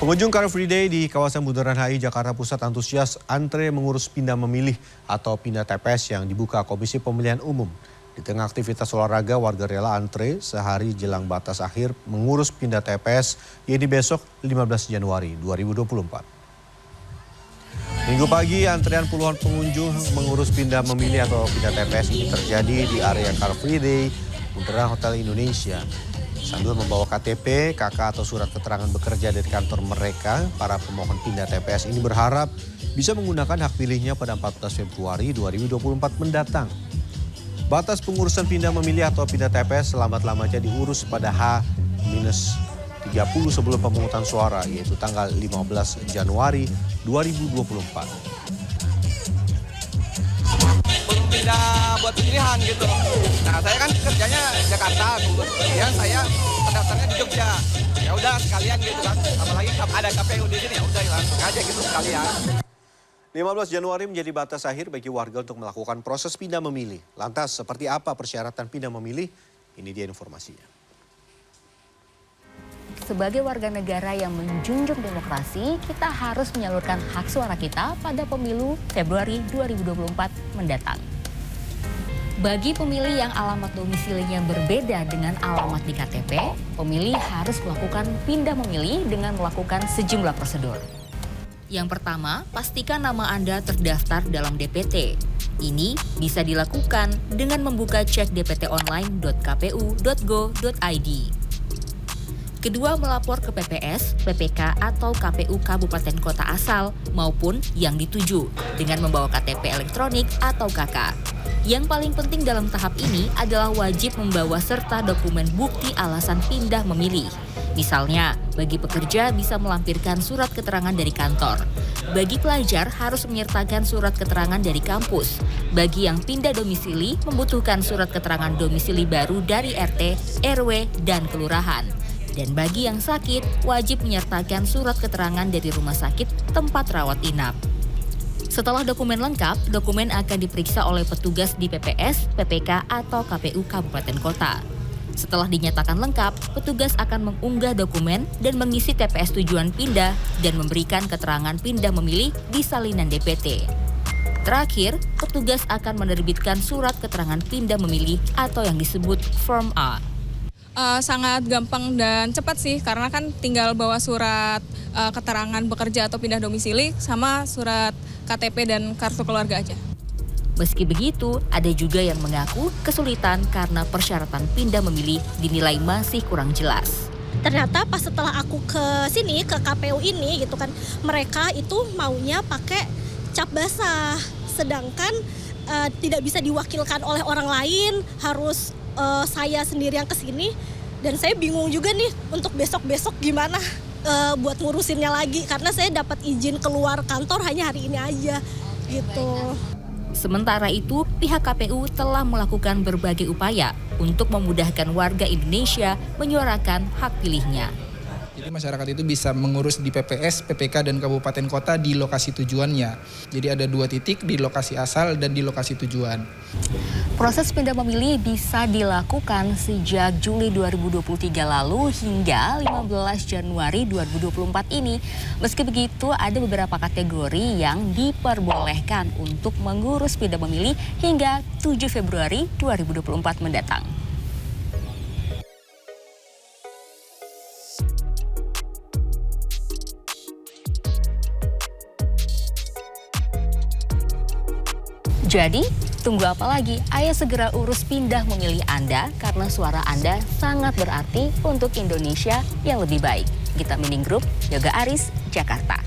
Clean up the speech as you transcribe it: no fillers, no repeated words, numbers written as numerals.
Pengunjung Car Free Day di kawasan Bundaran HI Jakarta Pusat antusias antre mengurus pindah memilih atau pindah TPS yang dibuka Komisi Pemilihan Umum. Di tengah aktivitas olahraga, warga rela antre sehari jelang batas akhir mengurus pindah TPS, yaitu besok 15 Januari 2024. Minggu pagi, antrean puluhan pengunjung mengurus pindah memilih atau pindah TPS ini terjadi di area Car Free Day Bundaran Hotel Indonesia. Sambil membawa KTP, KK atau surat keterangan bekerja dari kantor mereka, para pemohon pindah TPS ini berharap bisa menggunakan hak pilihnya pada 14 Februari 2024 mendatang. Batas pengurusan pindah memilih atau pindah TPS selambat-lambatnya diurus pada H-30 sebelum pemungutan suara, yaitu tanggal 15 Januari 2024. Pindah buat pilihan gitu. Nah, saya kan kerjanya Jakarta, kemudian saya pendaftarnya di Jogja. Ya udah sekalian gitu kan. Apalagi ada KPU di sini, ya udah langsung aja gitu sekalian. 15 Januari menjadi batas akhir bagi warga untuk melakukan proses pindah memilih. Lantas seperti apa persyaratan pindah memilih? Ini dia informasinya. Sebagai warga negara yang menjunjung demokrasi, kita harus menyalurkan hak suara kita pada pemilu Februari 2024 mendatang. Bagi pemilih yang alamat domisilinya berbeda dengan alamat di KTP, pemilih harus melakukan pindah memilih dengan melakukan sejumlah prosedur. Yang pertama, pastikan nama Anda terdaftar dalam DPT. Ini bisa dilakukan dengan membuka cek dptonline.kpu.go.id. Kedua, melapor ke PPS, PPK, atau KPU Kabupaten Kota asal maupun yang dituju dengan membawa KTP elektronik atau KK. Yang paling penting dalam tahap ini adalah wajib membawa serta dokumen bukti alasan pindah memilih. Misalnya, bagi pekerja bisa melampirkan surat keterangan dari kantor. Bagi pelajar harus menyertakan surat keterangan dari kampus. Bagi yang pindah domisili membutuhkan surat keterangan domisili baru dari RT, RW, dan kelurahan. Dan bagi yang sakit, wajib menyertakan surat keterangan dari rumah sakit tempat rawat inap. Setelah dokumen lengkap, dokumen akan diperiksa oleh petugas di PPS, PPK, atau KPU Kabupaten Kota. Setelah dinyatakan lengkap, petugas akan mengunggah dokumen dan mengisi TPS tujuan pindah dan memberikan keterangan pindah memilih di salinan DPT. Terakhir, petugas akan menerbitkan surat keterangan pindah memilih atau yang disebut Form A. Sangat gampang dan cepat sih, karena kan tinggal bawa surat keterangan bekerja atau pindah domisili sama surat KTP dan kartu keluarga aja. Meski begitu, ada juga yang mengaku kesulitan karena persyaratan pindah memilih dinilai masih kurang jelas. Ternyata pas setelah aku ke sini, ke KPU ini gitu kan, mereka itu maunya pakai cap basah, sedangkan tidak bisa diwakilkan oleh orang lain, harus saya sendiri yang kesini, dan saya bingung juga nih untuk besok-besok gimana buat ngurusinnya lagi, karena saya dapat izin keluar kantor hanya hari ini aja gitu. Sementara itu, pihak KPU telah melakukan berbagai upaya untuk memudahkan warga Indonesia menyuarakan hak pilihnya. Jadi masyarakat itu bisa mengurus di PPS, PPK, dan kabupaten kota di lokasi tujuannya. Jadi ada 2 titik di lokasi asal dan di lokasi tujuan. Proses pindah memilih bisa dilakukan sejak Juli 2023 lalu hingga 15 Januari 2024 ini. Meski begitu, ada beberapa kategori yang diperbolehkan untuk mengurus pindah memilih hingga 7 Februari 2024 mendatang. Jadi, tunggu apa lagi? Ayo segera urus pindah memilih Anda karena suara Anda sangat berarti untuk Indonesia yang lebih baik. Gita Mining Group, Yoga Aris, Jakarta.